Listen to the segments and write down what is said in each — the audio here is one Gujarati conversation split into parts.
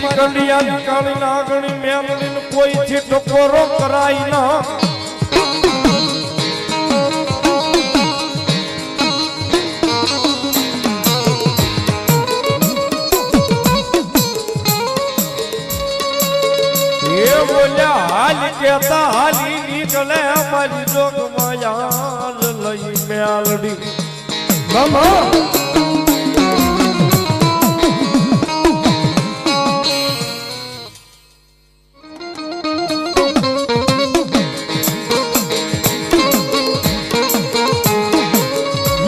મારી કંડિયા કાળી નાગણી મેલડીને કોઈથી ટકોરો કરાય ના બોલ્યા હાલ કેતા હાલી નીકળે મારી જોગ માયા લઈ મેલડી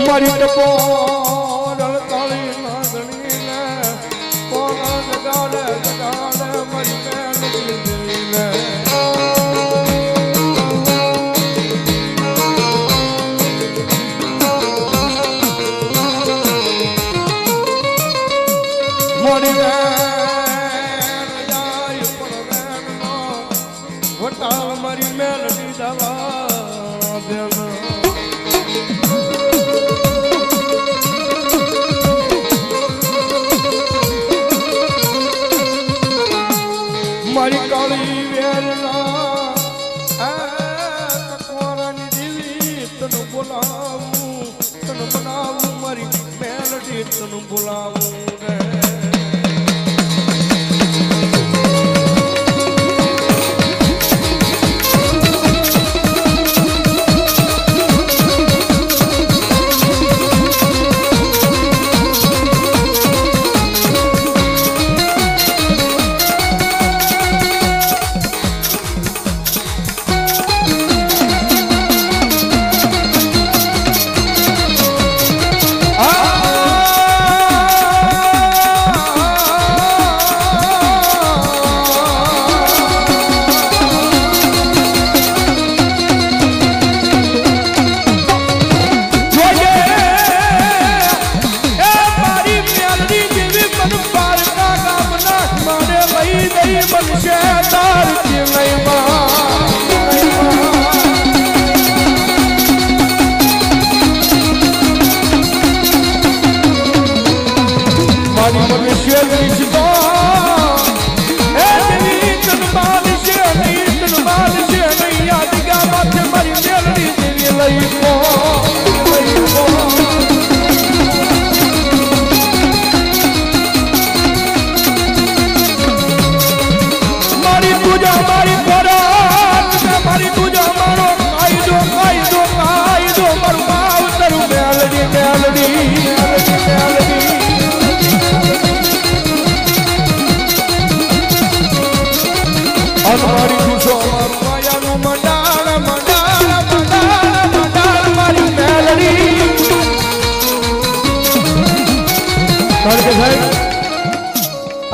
મારી ટપો કાળી નાગણી ને કોના જગાડે મારી મેલડી મારી મેલડી દવા દેના મારી કાળી વેરના તકવારાની દેવી તને બોલાવું તને બનાવું મારી મેલડી તને બોલાવું રે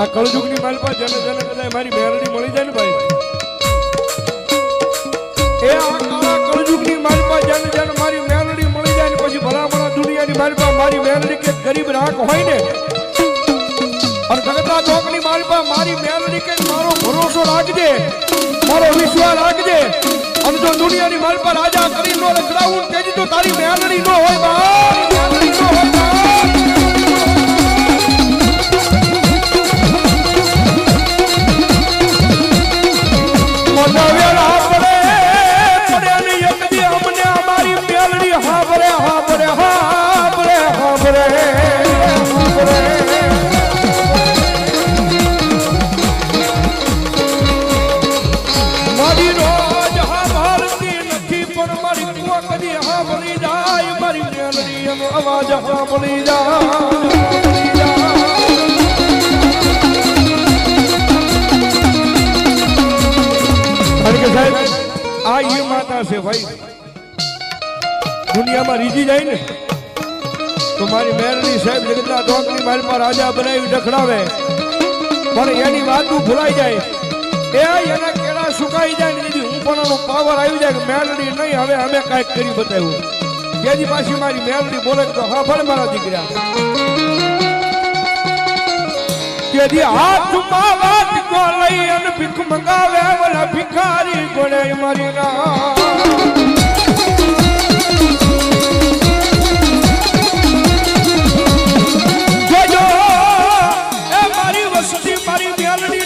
આ કળયુગની માલપા જને જને કદાચ મારી મેલડી મળી જાય ને ભાઈ એ આ કાળા કળયુગની માલપા જને જને મારી મેલડી મળી જાય ને પછી ભલામણા દુનિયાની માલપા મારી મેલડી કે ગરીબ રાખ હોય ને અને જગતના ચોકની માલપા મારી મેલડી કે મારો ભરોસો રાખજે મારો વિશ્વાસ રાખજે અને જો દુનિયાની માલપા રાજા કરી નો રખડાવું કેજી તો તારી મેલડી નો હોય બા મેલડી નો હોય બા आवाज बोली जा आ ये माता से भाई दुनिया में रीजी जाए ने तो मारी मेलडी साहेब जगतना डोकनी मारी पर राजा बनावी डखડાવે પણ એની વાતો ભૂલાઈ જાય એ એના કેળા સુકાઈ જાય ને દીદી હું પણ એનો પાવર આવી જાય કે મેલડી નહીં હવે અમે કાંઈક કરી બતાવ્યું કેજી પાછી મારી મેલડી બોલે તો હા ભલે મારા દીકરા કેજી હાથ માવાત કો લઈ અને ભીખ મંગાવે ઓલા ભિખારી ગોળે મારી ના જોજો એ મારી વસ્તી મારી મેલડી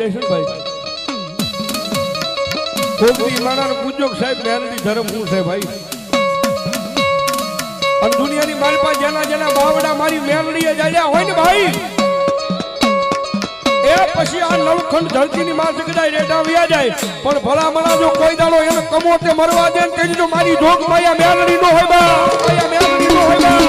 જાય છે ને ભાઈ કોકની માણાને પૂછજો કે સાહેબ મેલડી ધર્મ શું છે ભાઈ અને દુનિયાની મારી પાસે જેના જેના બાવડા મારી મેલડીએ જાડ્યા હોય ને ભાઈ એ પછી આ નવખંડ ધરતીની માથે કદાચ રેડા વ્યા જાય પણ ભલામણા જો કોઈ દાડો એને કમોતે મરવા દે ને તેની જો મારી જોગ માયા મેલડી નો હોય બા માયા મેલડી નો હોય બા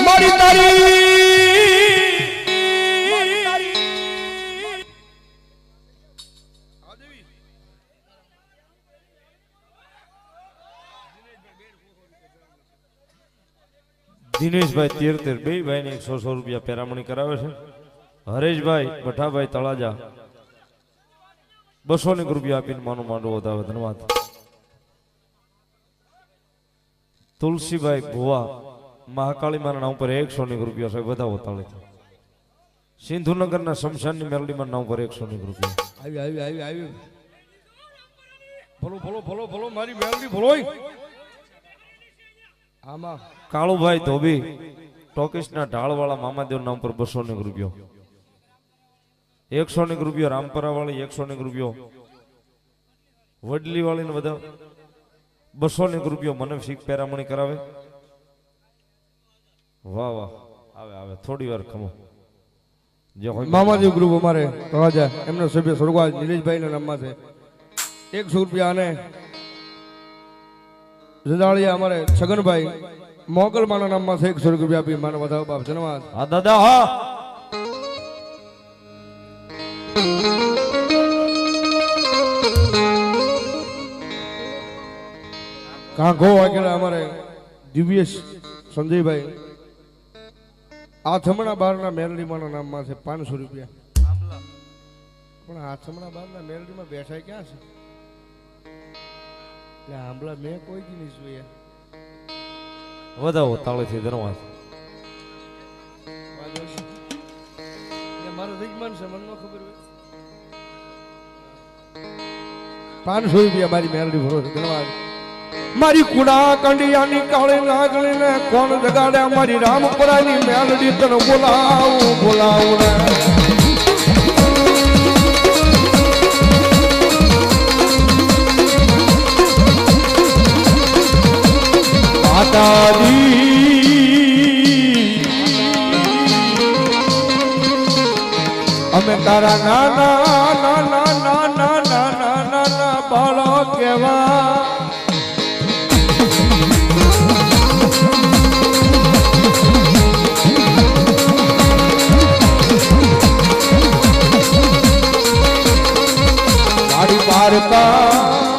મારી તારી દિનેશભાઈ 13 બે ભાઈ ને 100 રૂપિયા પેરામણી કરાવે છે હરેશભાઈ ભઠ્ઠાભાઈ તળાજા 200 રૂપિયા આપીને માનું માંડવો વધાવે ધન્યવાદ તુલસીભાઈ ભુવા મહાકાળી માના નામ પર 100 રૂપિયા સાહેબ વધાવો તાળે સિંધુનગરના શમશાનની મેલડીમાં નામ પર 100 રૂપિયા આવી આવી આવી આવી ભલો ભલો ભલો ભલો મારી મેલડી ભલોય આમાં કાળુભાઈ ધોબી ટોકીસના ઢાળવાળા મામાદેવ નામ પર 200 રૂપિયો 100 રૂપિયો રામપરા વાળી 100 રૂપિયો વડલી વાળી ને બધા 200 રૂપિયો મને શીખ પેરામણી કરાવે વાહ વાહ આવે આવે થોડી વાર ખમો મામાદેવ ગ્રુપ અમારે તળાજા એમનો સભ્ય સ્વર્ગવાસ નિલેશભાઈ ના નામમાં છે 100 રૂપિયા અને જદાળિયા અમારે છગનભાઈ મોગલમાના નામમાં 100 રૂપિયા આપી માનો વધાવો બાપ ધન્યવાદ હા દાદા હા કાંઘો વાગેલા અમારે દિવ્યેશ સંજયભાઈ આથમણા બારના મેલડીમાના નામમાં છે 500 રૂપિયા પણ આથમણા બારના મેલડીમાં બેઠા ક્યાં છે એટલે આંબળા મેં કોઈ દી નહીં જોયા વધાવો તાળેથી ધન્યવાદ મારો રિજમાન છે મને ખબર હોય 500 રૂપિયા મારી મેલડી ભરો ધન્યવાદ મારી કુડા કંડિયાની કાળી નાગણી ને કોણ જગાડ્યા મારી રામપુરાની મેલડી તને બોલાવું બોલાવું ને અમે તારા નાના નાના નાના નાના નાના બાળો કેવા મારી પારકા